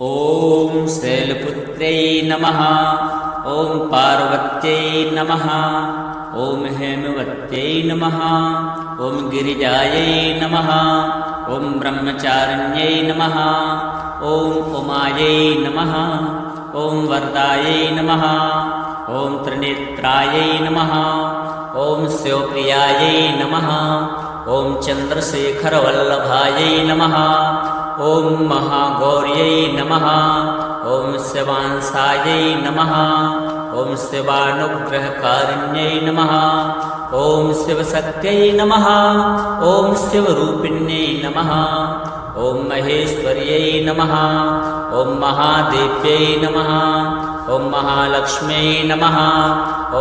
ॐ शैलपुत्र्यै नमः। ॐ पार्वत्यै नमः। ॐ हेमवत्यै नमः। ॐ गिरिजायै नमः। ॐ ब्रह्मचारिण्यै नमः। ॐ उमायै नमः। ॐ वरदायै नमः। ॐ त्रिनेत्रायै नमः। ॐ शिवप्रियायै नमः। ॐ चन्द्रशेखरवल्लभायै नमः। ॐ महागौर्यै नमः। ॐ शिवांसायै नमः। ॐ शिवानुग्रहकारिण्यै नमः। ॐ शिवशक्त्यै नमः। ॐ शिवरूपिण्यै नमः। ॐ महेश्वर्यै नमः। ॐ महादेव्यै नमः। ॐ महालक्ष्म्यै नमः।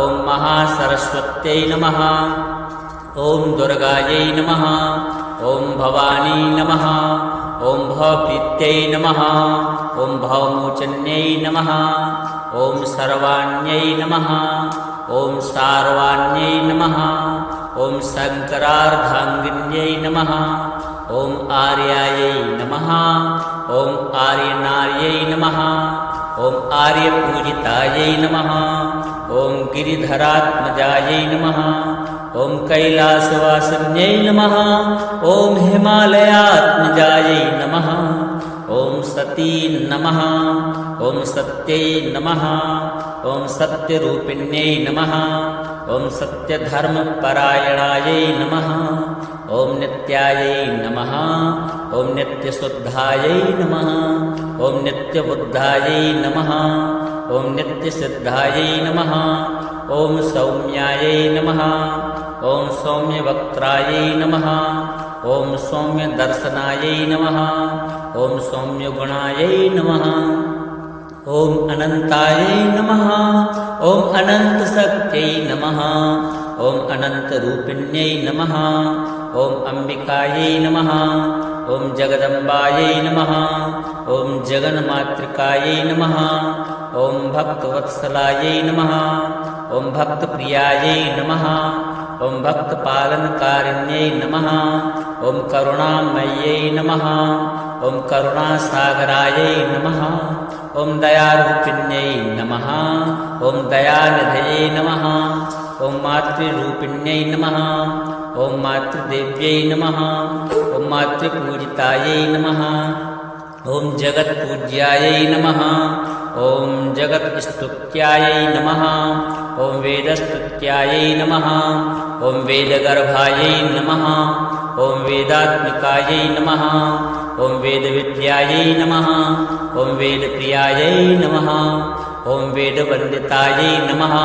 ॐ महासरस्वत्यै नमः। ॐ दुर्गायै नमः। ॐ भवानी नमः। ॐ भवप्रीत्यै नमः। ॐ भवमोचन्यै नमः। ॐ सर्वाण्यै नमः। ॐ सार्वाण्यै नमः। ॐ शङ्करार्धाङ्गिन्यै नमः। ॐ आर्यायै नमः। ॐ आर्यनार्यै नमः। ॐ आर्यपूजितायै नमः। ॐ गिरिधरात्मजायै नमः। ॐ कैलासवासिन्यै नमः। ॐ हिमालयात्मजायै नमः। ॐ सती नमः। ॐ सत्यै नमः। ॐ सत्यरूपिण्यै नमः। ॐ सत्यधर्मपरायणायै नमः। ॐ नित्यायै नमः। ॐ नित्यशुद्धायै नमः। ॐ नित्यबुद्धायै नमः। ॐ नित्यसिद्धायै नमः। ॐ सौम्यायै नमः। ॐ सौम्यवक्त्रायै नमः। ॐ सौम्यदर्शनायै नमः। ॐ सौम्यगुणायै नमः। ॐ अनन्तायै नमः। ॐ अनन्तशक्त्यै नमः। ॐ अनन्तरूपिण्यै नमः। ॐ अम्बिकायै नमः। ॐ जगदम्बायै नमः। ॐ जगन्मातृकायै नमः। ॐ भक्तवत्सलायै नमः। ॐ भक्तप्रियायै नमः। ॐ भक्तपालनकारिण्यै नमः। ॐ करुणामय्यै नमः। ॐ करुणासागरायै नमः। ॐ दयारूपिण्यै नमः। ॐ दयानिधये नमः। ॐ मातृरूपिण्यै नमः। ॐ मातृदेव्यै नमः। ॐ मातृपूजितायै नमः। ॐ जगत्पूज्यायै नमः। ॐ जगत्स्तुत्यायै नमः। ॐ वेदस्तुत्यायै नमः। ॐ वेदगर्भायै नमः। ॐ वेदात्मिकायै नमः। ॐ वेदविद्यायै नमः। ॐ वेदप्रियायै नमः। ॐ वेदवन्दितायै नमः।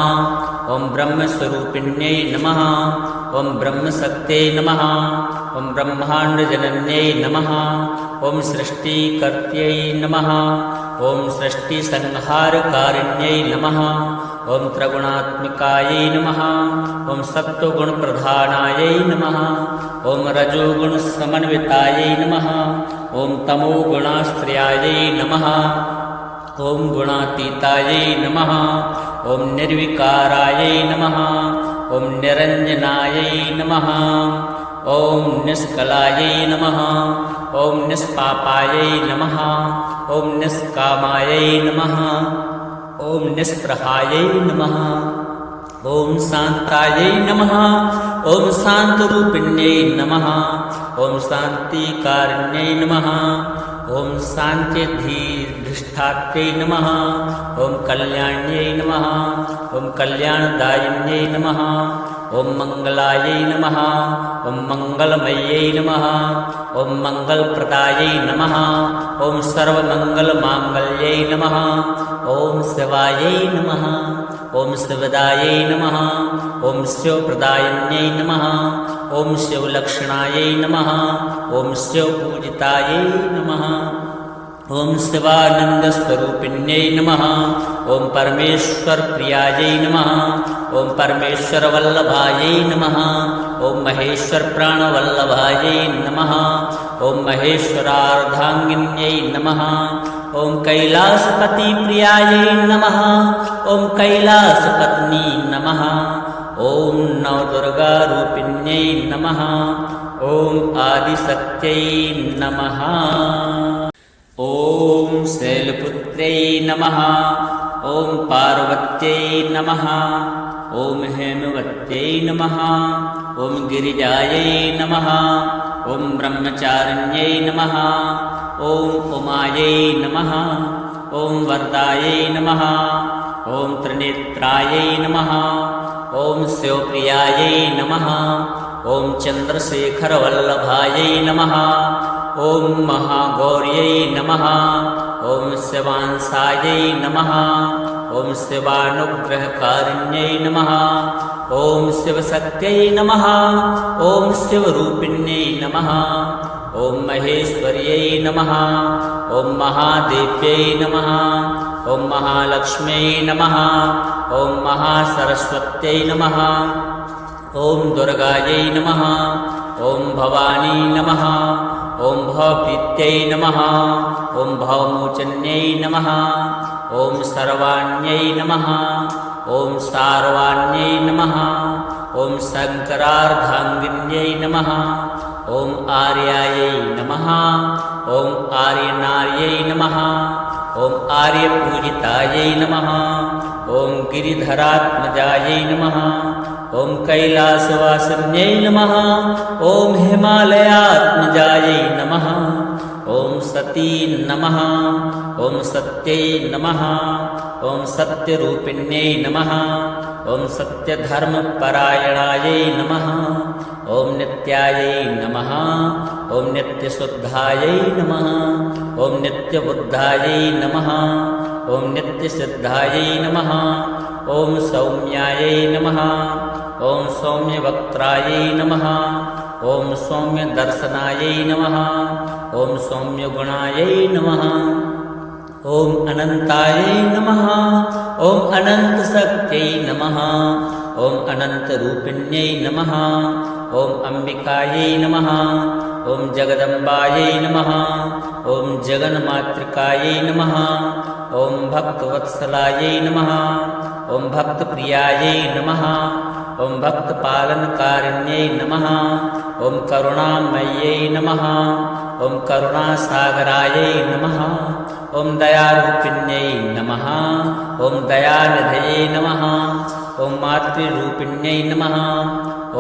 ॐ ब्रह्मस्वरूपिण्यै नमः। ॐ ब्रह्मशक्त्यै नमः। ॐ ब्रह्माण्डजनन्यै नमः। ॐ सृष्टिकर्त्यै नमः। ॐ सृष्टिसंहारकारिण्यै नमः। ॐ त्रिगुणात्मिकायै नमः। ॐ सत्त्वगुणप्रधानायै नमः। ॐ रजोगुणसमन्वितायै नमः। ॐ तमोगुणाश्रयायै नमः। ॐ गुणातीतायै नमः। ॐ निर्विकारायै नमः। ॐ निरञ्जनायै नमः। ॐ निष्कलायै नमः। ॐ निष्पापायै नमः। ॐ निष्कामायै नमः। ॐ निष्प्रहायै नमः। ॐ शान्तायै नमः। ॐ शान्तरूपिण्यै नमः। ॐ शान्तिकारिण्यै नमः। ॐ शान्त्यधिष्ठात्रै नमः। ॐ कल्याण्यै नमः। ॐ कल्याणदायिन्यै नमः। ॐ मङ्गलायै नमः। ॐ मङ्गलमय्यै नमः। ॐ मङ्गलप्रदायै नमः। ॐ सर्वमङ्गलमाङ्गल्यै नमः। ॐ शिवायै नमः। ॐ शिवदायै नमः। ॐ शिवप्रदायिन्यै नमः। ॐ शिवलक्षणायै नमः। ॐ शिवपूजितायै नमः। ॐ शिवानन्दस्वरूपिण्यै नमः। ॐ परमेश्वरप्रियायै नमः। ॐ परमेश्वरवल्लभायै नमः। ॐ महेश्वरप्राणवल्लभायै नमः। ॐ महेश्वरार्धाङ्गिन्यै नमः। ॐ कैलासपतिप्रियायै नमः। ॐ कैलासपत्नी नमः। ॐ नवदुर्गारूपिण्यै नमः। ॐ आदिशक्त्यै नमः। ॐ शैलपुत्र्यै नमः। ॐ पार्वत्यै नमः। ॐ हेमवत्यै नमः। ॐ गिरिजायै नमः। ॐ ब्रह्मचारिण्यै नमः। ॐ उमायै नमः। ॐ वरदायै नमः। ॐ त्रिनेत्रायै नमः। ॐ शिवप्रियायै नमः। ॐ चन्द्रशेखरवल्लभायै नमः। ॐ महागौर्यै नमः। ॐ शिवांसायै नमः। ॐ शिवानुग्रहकारिण्यै नमः। ॐ शिवशक्त्यै नमः। ॐ शिवरूपिण्यै नमः। ॐ महेश्वर्यै नमः। ॐ महादेव्यै नमः। ॐ महालक्ष्म्यै नमः। ॐ महासरस्वत्यै नमः। ॐ दुर्गायै नमः। ॐ भवानी नमः। ॐ भवप्रीत्यै नमः। ॐ भवमोचन्यै नमः। ॐ सर्वाण्यै नमः। ॐ सार्वाण्यै नमः। ॐ शङ्करार्धाङ्गिन्यै नमः। ॐ आर्यायै नमः। ॐ आर्यनार्यै नमः। ॐ आर्यपूजितायै नमः। ॐ गिरिधरात्मजायै नमः। ॐ कैलासवासिन्यै नमः। ॐ हिमालयात्मजायै नमः। ॐ सती नमः। ॐ सत्यै नमः। ॐ सत्यरूपिण्यै नमः। ॐ सत्यधर्मपरायणायै नमः। ॐ नित्यायै नमः। ॐ नित्यशुद्धायै नमः। ॐ नित्यबुद्धायै नमः। ॐ नित्यसिद्धायै नमः। ॐ सौम्यायै नमः। ॐ सौम्यवक्त्रायै नमः। ॐ सौम्यदर्शनायै नमः। ॐ सौम्यगुणायै नमः। ॐ अनन्तायै नमः। ॐ अनन्तशक्त्यै नमः। ॐ अनन्तरूपिण्यै नमः। ॐ अम्बिकायै नमः। ॐ जगदम्बायै नमः। ॐ जगन्मातृकायै नमः। ॐ भक्तवत्सलायै नमः। ॐ भक्तप्रियायै नमः। ॐ भक्तपालनकारिण्यै नमः। ॐ करुणामय्यै नमः। ॐ करुणासागरायै नमः। ॐ दयारूपिण्यै नमः। ॐ दयानिधये नमः। ॐ मातृरूपिण्यै नमः।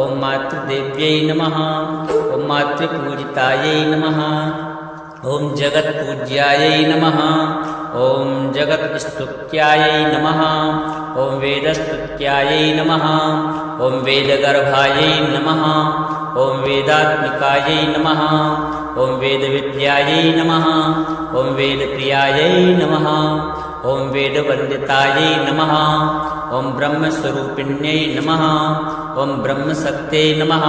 ॐ मातृदेव्यै नमः। ॐ मातृपूजितायै नमः। ॐ जगत्पूज्यायै नमः। ॐ जगत्स्तुत्यायै नमः। ॐ वेदस्तुत्यायै नमः। ॐ वेदगर्भायै नमः। ॐ वेदात्मिकायै नमः। ॐ वेदविद्यायै नमः। ॐ वेदप्रियायै नमः। ॐ वेदवन्दितायै नमः। ॐ ब्रह्मस्वरूपिण्यै नमः। ॐ ब्रह्मशक्त्यै नमः।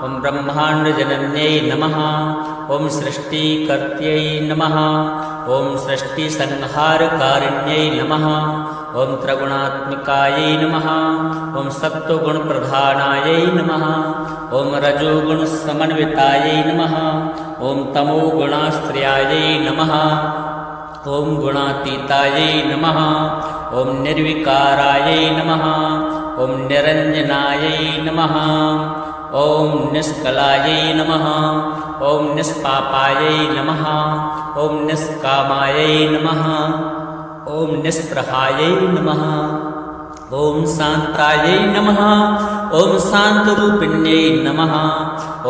ॐ ब्रह्माण्डजनन्यै नमः। ॐ सृष्टिकर्त्यै नमः। ॐ सृष्टिसंहारकारिण्यै नमः। ॐ त्रिगुणात्मिकायै नमः। ॐ सत्त्वगुणप्रधानायै नमः। ॐ रजोगुणसमन्वितायै नमः। ॐ तमोगुणाश्रयायै नमः। ॐ गुणातीतायै नमः। ॐ निर्विकारायै नमः। ॐ निरञ्जनायै नमः। ॐ निष्कलायै नमः। ॐ निष्पापायै नमः। ॐ निष्कामायै नमः। ॐ निष्प्रहायै नमः। ॐ शान्तायै नमः। ॐ शान्तरूपिण्यै नमः।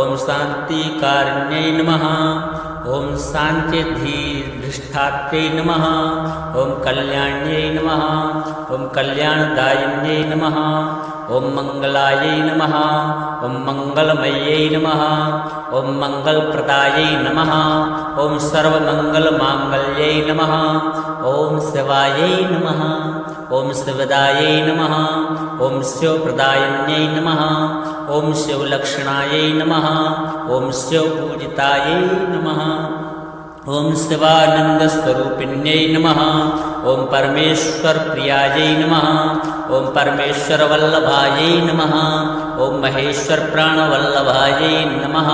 ॐ शान्तिकारिण्यै नमः। ॐ शान्त्यधीष्ठात्यै नमः। ॐ कल्याण्यै नमः। ॐ कल्याणदायिन्यै नमः। ॐ मङ्गलायै नमः। ॐ मङ्गलमय्यै नमः। ॐ मङ्गलप्रदायै नमः। ॐ सर्वमङ्गलमाङ्गल्यै नमः। ॐ शिवायै नमः। ॐ शिवदायै नमः। ॐ शिवप्रदायिन्यै नमः। ॐ शिवलक्षणायै नमः। ॐ शिवपूजितायै नमः। ॐ शिवानन्दस्वरूपिण्यै नमः। ॐ परमेश्वरप्रियायै नमः। ॐ परमेश्वरवल्लभायै नमः। ॐ महेश्वरप्राणवल्लभायै नमः।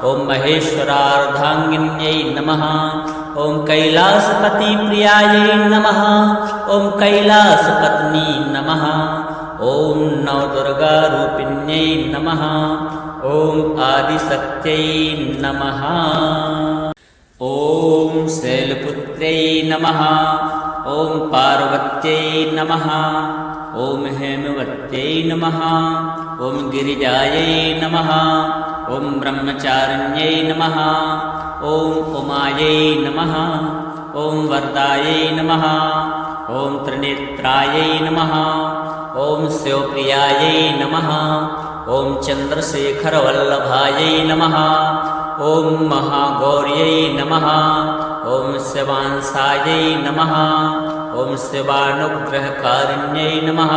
ॐ महेश्वरार्धाङ्गिन्यै नमः। ॐ कैलासपतिप्रियायै नमः। ॐ कैलासपत्नी नमः। ॐ नवदुर्गारूपिण्यै नमः। ॐ आदिशक्त्यै नमः। ॐ शैलपुत्र्यै नमः। ॐ पार्वत्यै नमः। ॐ हेमवत्यै नमः। ॐ गिरिजायै नमः। ॐ ब्रह्मचारिण्यै नमः। ॐ उमायै नमः। ॐ वरदायै नमः। ॐ त्रिनेत्रायै नमः। ॐ शिवप्रियायै नमः। ॐ चन्द्रशेखरवल्लभायै नमः। ॐ महागौर्यै नमः। ॐ शिवांसायै नमः। ॐ शिवानुग्रहकारिण्यै नमः।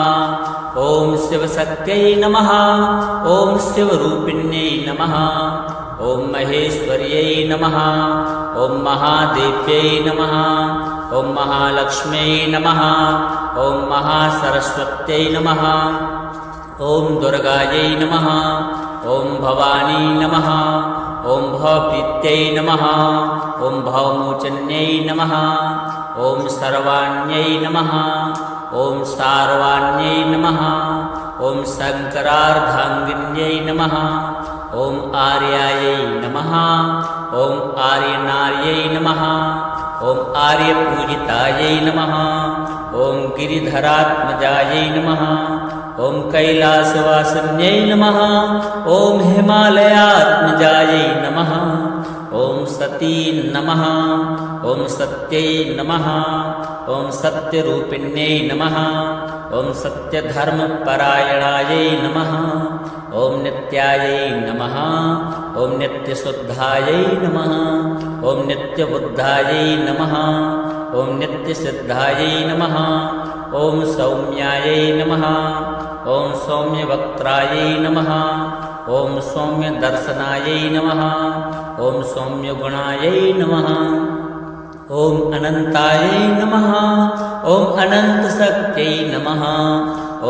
ॐ शिवशक्त्यै नमः। ॐ शिवरूपिण्यै नमः। ॐ महेश्वर्यै नमः। ॐ महादेव्यै नमः। ॐ महालक्ष्म्यै नमः। ॐ महासरस्वत्यै नमः। ॐ दुर्गायै नमः। ॐ भवानी नमः। ॐ भवप्रीत्यै नमः। ॐ भवमोचन्यै नमः। ॐ सर्वाण्यै नमः। ॐ सार्वाण्यै नमः। ॐ शङ्करार्धाङ्गिन्यै नमः। ॐ आर्यायै नमः। ॐ आर्यनार्यै नमः। ॐ आर्यपूजितायै नमः। ॐ गिरिधरात्मजायै नमः। ॐ कैलासवासिन्यै नमः। ॐ हिमालयात्मजायै नमः। ॐ सती नमः। ॐ सत्यै नमः। ॐ सत्यरूपिण्यै नमः। ॐ सत्यधर्मपरायणायै नमः। ॐ नित्यायै नमः। ॐ नित्यशुद्धायै नमः। ॐ नित्यबुद्धायै नमः। ॐ नित्यसिद्धायै नमः। ॐ सौम्यायै नमः। ॐ सौम्यवक्त्रायै नमः। ॐ सौम्यदर्शनायै नमः। ॐ सौम्यगुणायै नमः। ॐ अनन्तायै नमः। ॐ अनन्तशक्त्यै नमः।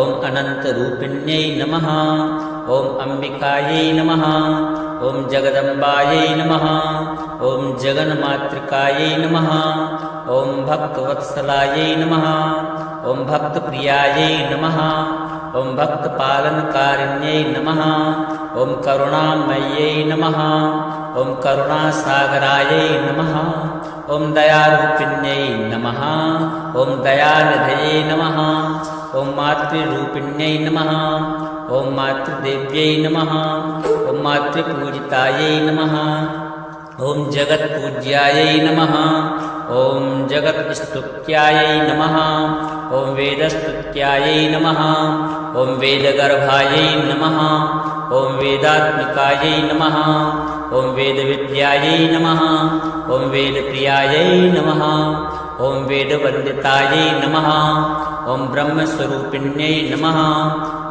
ॐ अनन्तरूपिण्यै नमः। ॐ अम्बिकायै नमः। ॐ जगदम्बायै नमः। ॐ जगन्मातृकायै नमः। ॐ भक्तवत्सलायै नमः। ॐ भक्तप्रियायै नमः। ॐ भक्तपालनकारिण्यै नमः। ॐ करुणामय्यै नमः। ॐ करुणासागरायै नमः। ॐ दयारूपिण्यै नमः। ॐ दयानिधये नमः। ॐ मातृरूपिण्यै नमः। ॐ मातृदेव्यै नमः। ॐ मातृपूजितायै नमः। ॐ जगत्पूज्यायै नमः। ॐ जगत्स्तुत्यायै नमः। ॐ वेदस्तुत्यायै नमः। ॐ वेदगर्भायै नमः। ॐ वेदात्मिकायै नमः। ॐ वेदविद्यायै नमः। ॐ वेदप्रियायै नमः। ॐ वेदवन्दितायै नमः। ॐ ब्रह्मस्वरूपिण्यै नमः।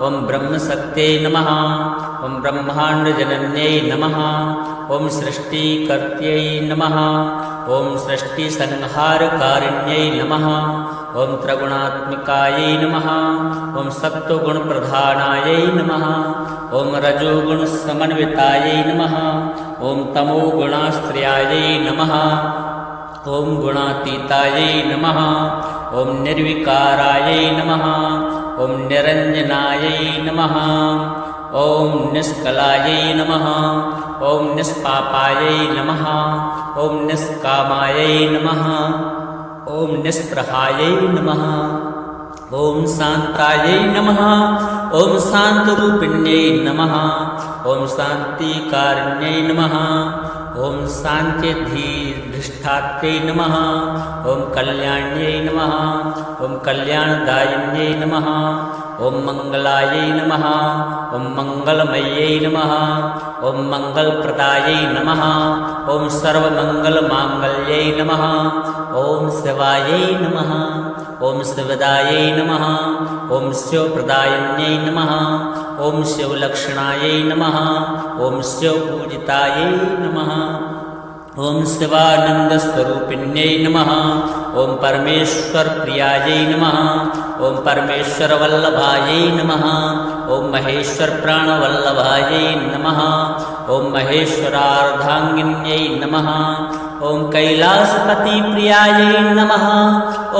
ॐ ब्रह्मशक्त्यै नमः। ॐ ब्रह्माण्डजनन्यै नमः। ॐ सृष्टिकर्त्यै नमः। ॐ सृष्टिसंहारकारिण्यै नमः। ॐ त्रिगुणात्मिकायै नमः। ॐ सत्त्वगुणप्रधानायै नमः। ॐ रजोगुणसमन्वितायै नमः। ॐ तमोगुणाश्रयायै नमः। ॐ गुणातीतायै नमः। ॐ निर्विकारायै नमः। ॐ निरञ्जनायै नमः। ॐ निष्कलायै नमः। ॐ निष्पापायै नमः। ॐ निष्कामायै नमः। ॐ निष्प्रहायै नमः। ॐ शान्तायै नमः। ॐ शान्तरूपिण्यै नमः। ॐ शान्तिकारिण्यै नमः। ॐ शान्त्यधिष्ठात्रै नमः। ॐ कल्याण्यै नमः। ॐ कल्याणदायिन्यै नमः। ॐ मङ्गलायै नमः। ॐ मङ्गलमय्यै नमः। ॐ मङ्गलप्रदायै नमः। ॐ सर्वमङ्गलमाङ्गल्यै नमः। ॐ शिवायै नमः। ॐ शिवदायै नमः। ॐ शिवप्रदायिन्यै नमः। ॐ शिवलक्षणायै नमः। ॐ शिवपूजितायै नमः। ॐ शिवानन्दस्वरूपिण्यै नमः। ॐ परमेश्वरप्रियायै नमः। ॐ परमेश्वरवल्लभायै नमः। ॐ महेश्वरप्राणवल्लभायै नमः। ॐ महेश्वरार्धाङ्गिन्यै नमः। ॐ कैलासपतिप्रियायै नमः।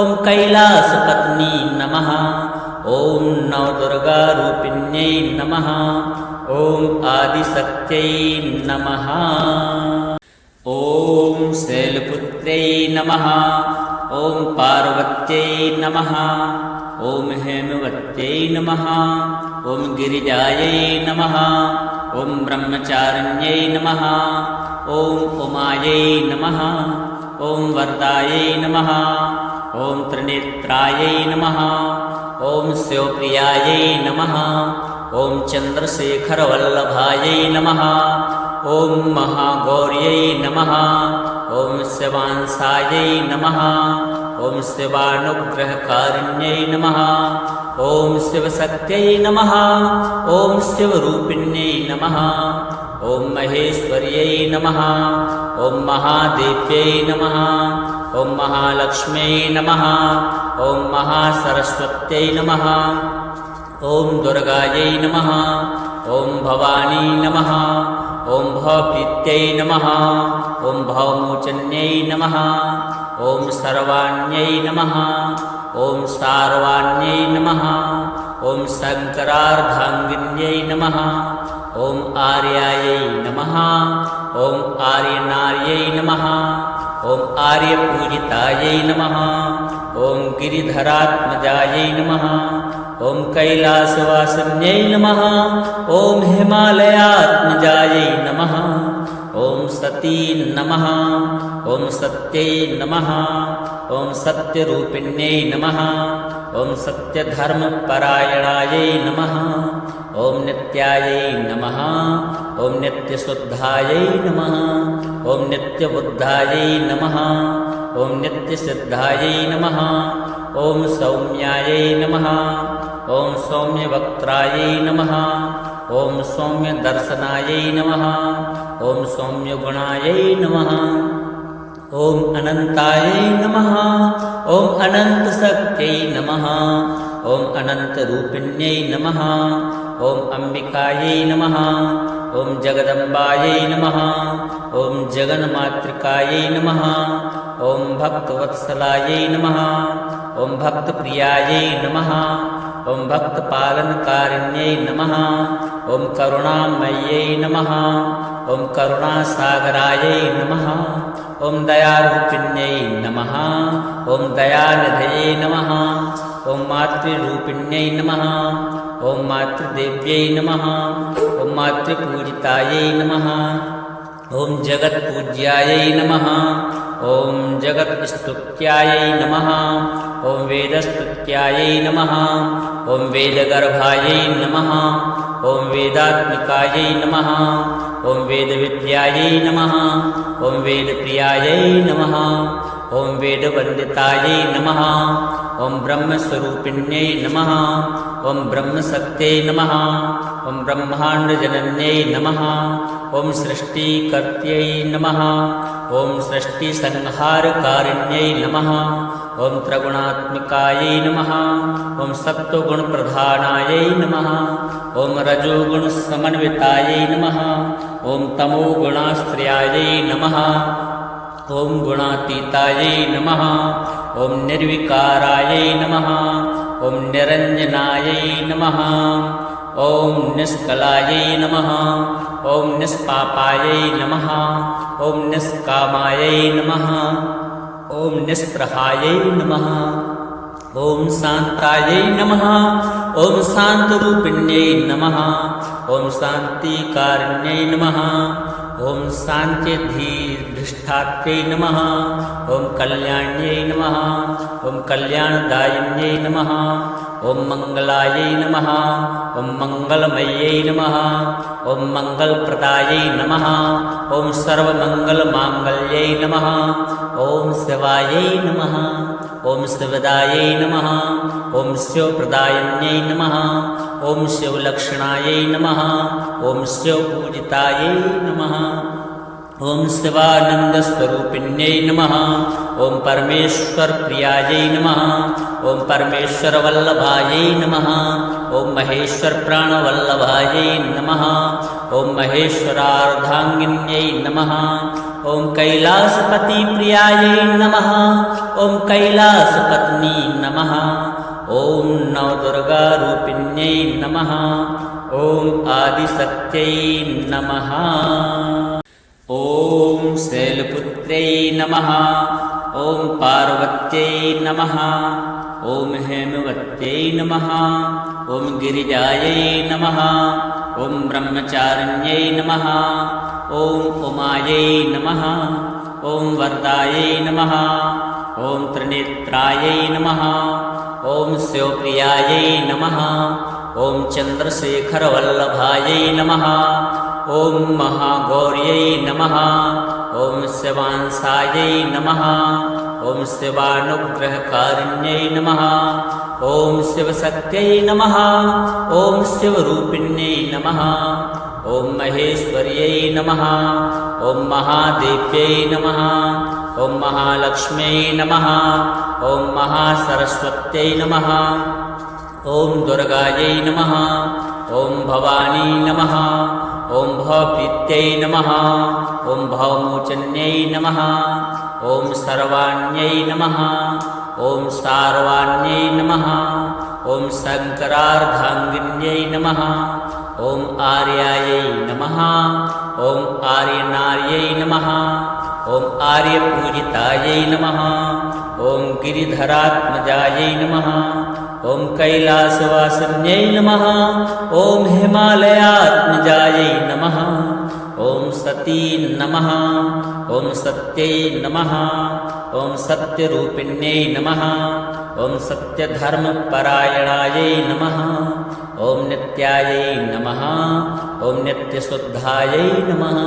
ॐ कैलासपत्नी नमः। ॐ नवदुर्गारूपिण्यै नमः। ॐ आदिशक्त्यै नमः। ॐ शैलपुत्र्यै नमः। ॐ पार्वत्यै नमः। ॐ हेमवत्यै नमः। ॐ गिरिजायै नमः। ॐ ब्रह्मचारिण्यै नमः। ॐ उमायै नमः। ॐ वरदायै नमः। ॐ त्रिनेत्रायै नमः। ॐ शिवप्रियायै नमः। ॐ चन्द्रशेखरवल्लभायै नमः। ॐ महागौर्यै नमः। ॐ शिवांसायै नमः। ॐ शिवानुग्रहकारिण्यै नमः। ॐ शिवशक्त्यै नमः। ॐ शिवरूपिण्यै नमः। ॐ महेश्वर्यै नमः। ॐ महादेव्यै नमः। ॐ महालक्ष्म्यै नमः। ॐ महासरस्वत्यै नमः। ॐ दुर्गायै नमः। ॐ भवानी नमः। ॐ भवप्रीत्यै नमः। ॐ भवमोचन्यै नमः। ॐ सर्वाण्यै नमः। ॐ सार्वाण्यै नमः। ॐ शङ्करार्धाङ्गिन्यै नमः। ॐ आर्यायै नमः। ॐ आर्यनार्यै नमः। ॐ आर्यपूजितायै नमः। ॐ गिरिधरात्मजायै नमः। ॐ कैलासवासिन्यै नमः। ॐ हिमालयात्मजायै नमः। ॐ सती नमः। ॐ सत्यै नमः। ॐ सत्यरूपिण्यै नमः। ॐ सत्यधर्मपरायणायै नमः। ॐ नित्यायै नमः। ॐ नित्यशुद्धायै नमः। ॐ नित्यबुद्धायै नमः। ॐ नित्यसिद्धायै नमः। ॐ सौम्यायै नमः। ॐ सौम्यवक्त्रायै नमः। ॐ सौम्यदर्शनायै नमः। ॐ सौम्यगुणायै नमः। ॐ अनन्तायै नमः। ॐ अनन्तशक्त्यै नमः। ॐ अनन्तरूपिण्यै नमः। ॐ अम्बिकायै नमः। ॐ जगदम्बायै नमः। ॐ जगन्मातृकायै नमः। ॐ भक्तवत्सलायै नमः। ॐ भक्तप्रियायै नमः। ॐ भक्तपालनकारिण्यै नमः। ॐ करुणामय्यै नमः। ॐ करुणासागरायै नमः। ॐ दयारूपिण्यै नमः। ॐ दयानिधये नमः। ॐ मातृरूपिण्यै नमः। ॐ मातृदेव्यै नमः। ॐ मातृपूजितायै नमः। ॐ जगत्पूज्यायै नमः। ॐ जगत्स्तुत्यायै नमः। ॐ वेदस्तुत्यायै नमः। ॐ वेदगर्भायै नमः। ॐ वेदात्मिकायै नमः। ॐ वेदविद्यायै नमः। ॐ वेदप्रियायै नमः। ॐ वेदवन्दितायै नमः। ॐ ब्रह्मस्वरूपिण्यै नमः। ॐ ब्रह्मशक्त्यै नमः। ॐ ब्रह्माण्डजनन्यै नमः। ॐ सृष्टिकर्त्यै नमः। ॐ सृष्टिसंहारकारिण्यै नमः। ॐ त्रिगुणात्मिकायै नमः। ॐ सत्त्वगुणप्रधानायै नमः। ॐ रजोगुणसमन्वितायै नमः। ॐ तमोगुणाश्रयायै नमः। ॐ गुणातीतायै नमः। ॐ निर्विकारायै नमः। ॐ निरञ्जनायै नमः। ॐ निष्कलायै नमः। ॐ निष्पापायै नमः। ॐ निष्कामायै नमः। ॐ निष्प्रहायै नमः। ॐ शान्तायै नमः। ॐ शान्तरूपिण्यै नमः। ॐ शान्तिकारिण्यै नमः। ॐ शान्त्यधिष्ठात्रै नमः। ॐ कल्याण्यै नमः। ॐ कल्याणदायिन्यै नमः। ॐ मङ्गलायै नमः। ॐ मङ्गलमय्यै नमः। ॐ मङ्गलप्रदायै नमः। ॐ सर्वमङ्गलमाङ्गल्यै नमः। ॐ शिवायै नमः। ॐ शिवदायै नमः। ॐ शिवप्रदायिन्यै नमः। ॐ शिवलक्षणायै नमः। ॐ शिवपूजितायै नमः। ॐ शिवानन्दस्वरूपिण्यै नमः। ॐ परमेश्वरप्रियायै नमः। ॐ परमेश्वरवल्लभायै नमः। ॐ महेश्वरप्राणवल्लभायै नमः। ॐ महेश्वरार्धाङ्गिन्यै नमः। ॐ कैलासपतिप्रियायै नमः। ॐ कैलासपत्नी नमः। ॐ नवदुर्गारूपिण्यै नमः। ॐ आदिशक्त्यै नमः। ॐ शैलपुत्र्यै नमः। ॐ पार्वत्यै नमः। ॐ हेमवत्यै नमः। ॐ गिरिजायै नमः। ॐ ब्रह्मचारिण्यै नमः। ॐ उमायै नमः। ॐ वरदायै नमः। ॐ त्रिनेत्रायै नमः। ॐ शिवप्रियायै नमः। ॐ चन्द्रशेखरवल्लभायै नमः। ॐ महागौर्यै नमः। ॐ शिवांसायै नमः। ॐ शिवानुग्रहकारिण्यै नमः। ॐ शिवशक्त्यै नमः। ॐ शिवरूपिण्यै नमः। ॐ महेश्वर्यै नमः। ॐ महादेव्यै नमः। ॐ महालक्ष्म्यै नमः। ॐ महासरस्वत्यै नमः। ॐ दुर्गायै नमः। ॐ भवानी नमः। ॐ भवप्रीत्यै नमः। ॐ भवमोचन्यै नमः। ॐ सर्वाण्यै नमः। ॐ सार्वाण्यै नमः। ॐ शङ्करार्धाङ्गिन्यै नमः। ॐ आर्यायै नमः। ॐ आर्यनार्यै नमः। ॐ आर्यपूजितायै नमः। ॐ गिरिधरात्मजायै नमः। ॐ कैलासवासिन्यै नमः। ॐ हिमालयात्मजायै नमः। ॐ सती नमः। ॐ सत्यै नमः। ॐ सत्यरूपिण्यै नमः। ॐ सत्यधर्मपरायणायै नमः। ॐ नित्यायै नमः। ॐ नित्यशुद्धायै नमः।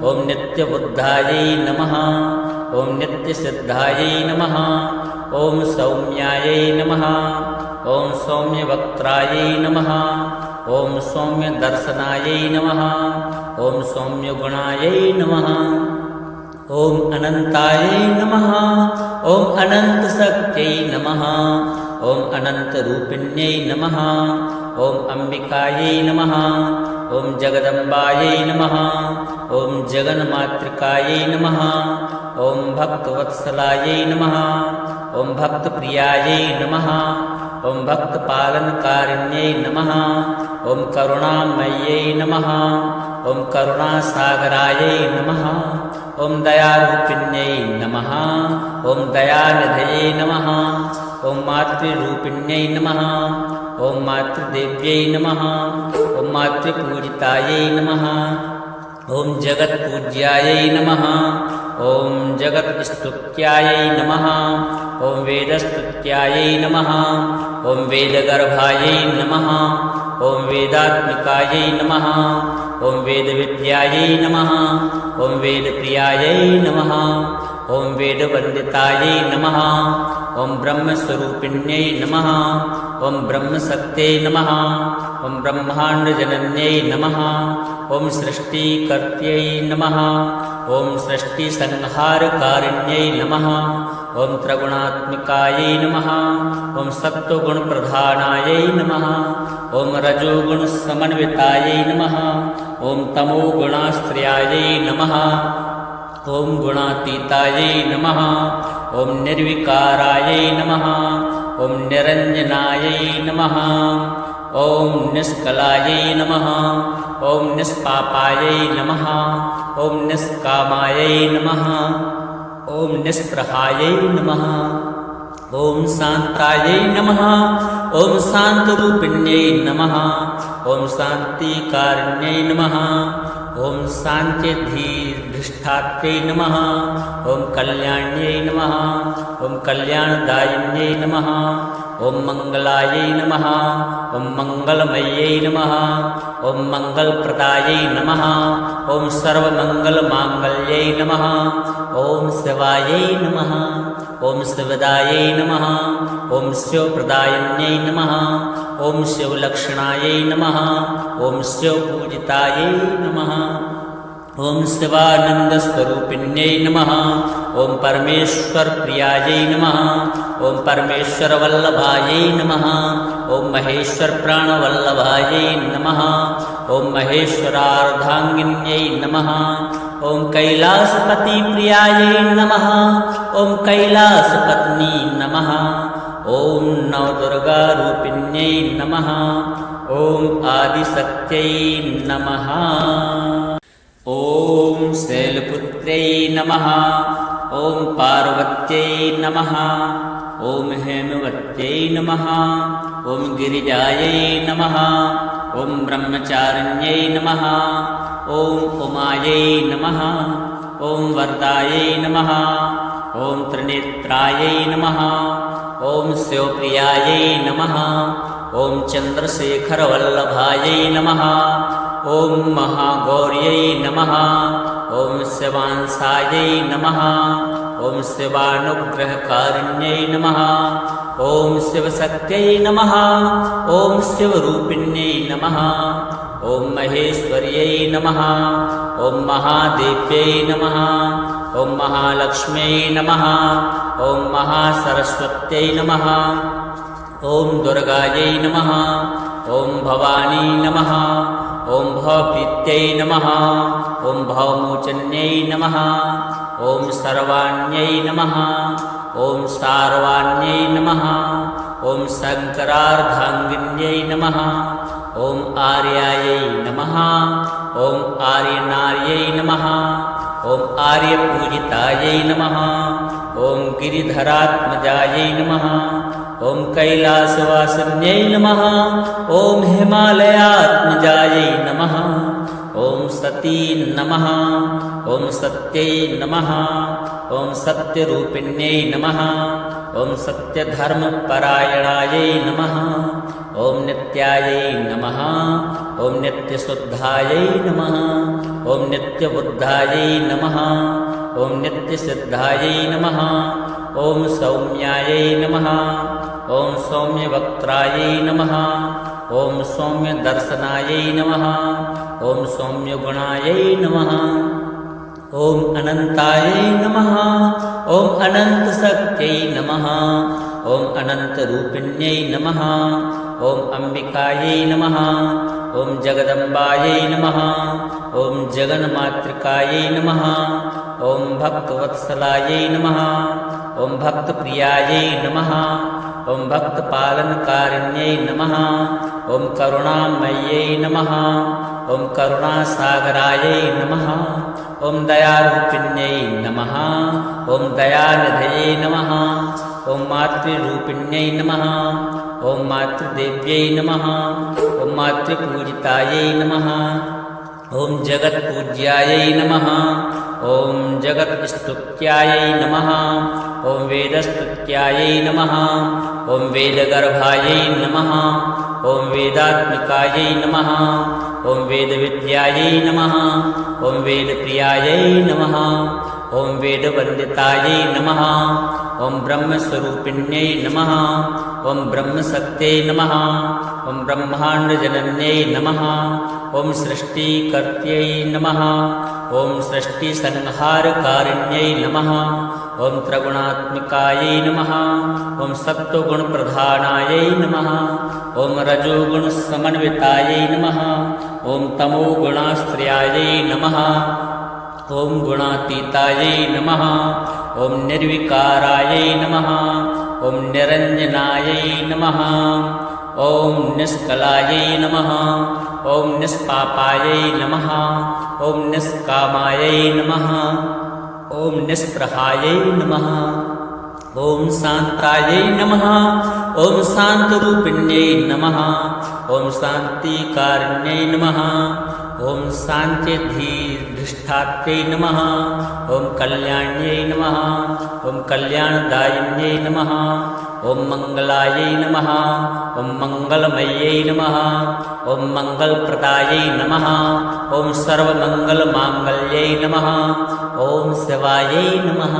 ॐ नित्यबुद्धायै नमः। ॐ नित्यसिद्धायै नमः। ॐ सौम्यायै नमः। ॐ सौम्यवक्त्रायै नमः। ॐ सौम्यदर्शनायै नमः। ॐ सौम्यगुणायै नमः। ॐ अनन्तायै नमः। ॐ अनन्तशक्त्यै नमः। ॐ अनन्तरूपिण्यै नमः। ॐ अम्बिकायै नमः। ॐ जगदम्बायै नमः। ॐ जगन्मातृकायै नमः। ॐ भक्तवत्सलायै नमः। ॐ भक्तप्रियायै नमः। ॐ भक्तपालनकारिण्यै नमः। ॐ करुणामय्यै नमः। ॐ करुणासागरायै नमः। ॐ दयारूपिण्यै नमः। ॐ दयानिधये नमः। ॐ मातृरूपिण्यै नमः। ॐ मातृदेव्यै नमः। ॐ मातृपूजितायै नमः। ॐ जगत्पूज्यायै नमः। ॐ जगत्स्तुत्यायै नमः। ॐ वेदस्तुत्यायै नमः। ॐ वेदगर्भायै नमः। ॐ वेदात्मिकायै नमः। ॐ वेदविद्यायै नमः। ॐ वेदप्रियायै नमः। ॐ वेदवन्दितायै नमः। ॐ ब्रह्मस्वरूपिण्यै नमः। ॐ ब्रह्मशक्त्यै नमः। ॐ ब्रह्माण्डजनन्यै नमः। ॐ सृष्टिकर्त्यै नमः। ॐ सृष्टिसंहारकारिण्यै नमः। ॐ त्रिगुणात्मिकायै नमः। ॐ सत्त्वगुणप्रधानायै नमः। ॐ रजोगुणसमन्वितायै नमः। ॐ तमोगुणाश्रयायै नमः। ॐ गुणातीतायै नमः। ॐ निर्विकारायै नमः। ॐ निरञ्जनायै नमः। ॐ निष्कलायै नमः। ॐ निष्पापायै नमः। ॐ निष्कामायै नमः। ॐ निष्प्रहायै नमः। ॐ शान्तायै नमः। ॐ शान्तरूपिण्यै नमः। ॐ शान्तिकारिण्यै नमः। ॐ शान्त्यधिष्ठात्रै नमः। ॐ कल्याण्यै नमः। ॐ कल्याणदायिन्यै नमः। ॐ मङ्गलायै नमः। ॐ मङ्गलमय्यै नमः। ॐ मङ्गलप्रदायै नमः। ॐ सर्वमङ्गलमाङ्गल्यै नमः। ॐ शिवायै नमः। ॐ शिवदायै नमः। ॐ शिवप्रदायिन्यै नमः। ॐ शिवलक्षणायै नमः। ॐ शिवपूजितायै नमः। ॐ शिवानन्दस्वरूपिण्यै नमः। ॐ परमेश्वरप्रियायै नमः। ॐ परमेश्वरवल्लभायै नमः। ॐ महेश्वरप्राणवल्लभायै नमः। ॐ महेश्वरार्धाङ्गिन्यै नमः। ॐ कैलासपतिप्रियायै नमः। ॐ कैलासपत्नी नमः। ॐ नवदुर्गारूपिण्यै नमः। ॐ आदिशक्त्यै नमः। ॐ शैलपुत्र्यै नमः। ॐ पार्वत्यै नमः। ॐ हेमवत्यै नमः। ॐ गिरिजायै नमः। ॐ ब्रह्मचारिण्यै नमः। ॐ उमायै नमः। ॐ वरदायै नमः। ॐ त्रिनेत्रायै नमः। ॐ शिवप्रियायै नमः। ॐ चन्द्रशेखरवल्लभायै नमः। ॐ महागौर्यै नमः। ॐ शिवांसायै नमः। ॐ शिवानुग्रहकारिण्यै नमः। ॐ शिवशक्त्यै नमः। ॐ शिवरूपिण्यै नमः। ॐ महेश्वर्यै नमः। ॐ महादेव्यै नमः। ॐ महालक्ष्म्यै नमः। ॐ महासरस्वत्यै नमः। ॐ दुर्गायै नमः। ॐ भवानी नमः। ॐ भवप्रीत्यै नमः। ॐ भवमोचन्यै नमः। ॐ सर्वाण्यै नमः। ॐ सार्वाण्यै नमः। ॐ शङ्करार्धाङ्गिन्यै नमः। ॐ आर्यायै नमः। ॐ आर्यनार्यै नमः। ॐ आर्यपूजितायै नमः। ॐ गिरिधरात्मजायै नमः। ॐ कैलासवासिन्यै नमः। ॐ हिमालयात्मजायै नमः। ॐ सती नमः। ॐ सत्यै नमः। ॐ सत्यरूपिण्यै नमः। ॐ सत्यधर्मपरायणायै नमः। ॐ नित्यायै नमः। ॐ नित्यशुद्धायै नमः। ॐ नित्यबुद्धायै नमः। ॐ नित्यसिद्धायै नमः। ॐ सौम्यायै नमः। ॐ सौम्यवक्त्रायै नमः। ॐ सौम्यदर्शनायै नमः। ॐ सौम्यगुणायै नमः। ॐ अनन्तायै नमः। ॐ अनन्तशक्त्यै नमः। ॐ अनन्तरूपिण्यै नमः। ॐ अम्बिकायै नमः। ॐ जगदम्बायै नमः। ॐ जगन्मातृकायै नमः। ॐ भक्तवत्सलायै नमः। ॐ भक्तप्रियायै नमः। ॐ भक्तपालनकारिण्यै नमः। ॐ करुणामय्यै नमः। ॐ करुणासागरायै नमः। ॐ दयारूपिण्यै नमः। ॐ दयानिधये नमः। ॐ मातृरूपिण्यै नमः। ॐ मातृदेव्यै नमः। ॐ मातृपूजितायै नमः। ॐ जगत्पूज्यायै नमः। ॐ जगत्स्तुत्यायै नमः। ॐ वेदस्तुत्यायै नमः। ॐ वेदगर्भायै नमः। ॐ वेदात्मिकायै नमः। ॐ वेदविद्यायै नमः। ॐ वेदप्रियायै नमः। ॐ वेदवन्दितायै नमः। ॐ ब्रह्मस्वरूपिण्यै नमः। ॐ ब्रह्मशक्त्यै नमः। ॐ ब्रह्माण्डजनन्यै नमः। ॐ सृष्टिकर्त्यै नमः। ॐ सृष्टिसंहारकारिण्यै नमः। ॐ त्रिगुणात्मिकायै नमः। ॐ सत्त्वगुणप्रधानायै नमः। ॐ रजोगुणसमन्वितायै नमः। ॐ तमोगुणाश्रयायै नमः। ॐ गुणातीतायै नमः। ॐ निर्विकारायै नमः। ॐ निरञ्जनायै नमः। ॐ निष्कलायै नमः। ॐ निष्पापायै नमः। ॐ निष्कामायै नमः। ॐ निष्प्रहायै नमः। ॐ शान्तायै नमः। ॐ शान्तरूपिण्यै नमः। ॐ शान्तिकारिण्यै नमः। ॐ शान्त्यधिष्ठात्रै नमः। ॐ कल्याण्यै नमः। ॐ कल्याणदायिन्यै नमः। ॐ मङ्गलायै नमः। ॐ मङ्गलमय्यै नमः। ॐ मङ्गलप्रदायै नमः। ॐ सर्वमङ्गलमाङ्गल्यै नमः। ॐ शिवायै नमः।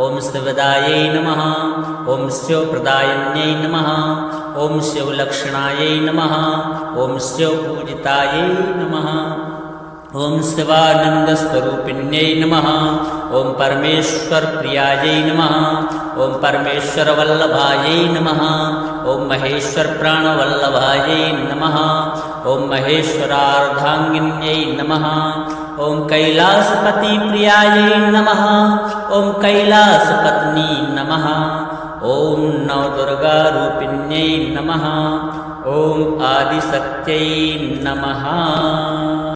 ॐ शिवदायै नमः। ॐ शिवप्रदायिन्यै नमः। ॐ शिवलक्षणायै नमः। ॐ शिवपूजितायै नमः। ॐ शिवानन्दस्वरूपिण्यै नमः। ॐ परमेश्वरप्रियायै नमः। ॐ परमेश्वरवल्लभायै नमः। ॐ महेश्वरप्राणवल्लभायै नमः। ॐ महेश्वरार्धाङ्गिन्यै नमः। ॐ कैलासपतिप्रियायै नमः। ॐ कैलासपत्नी नमः। ॐ नवदुर्गारूपिण्यै नमः। ॐ आदिशक्त्यै नमः।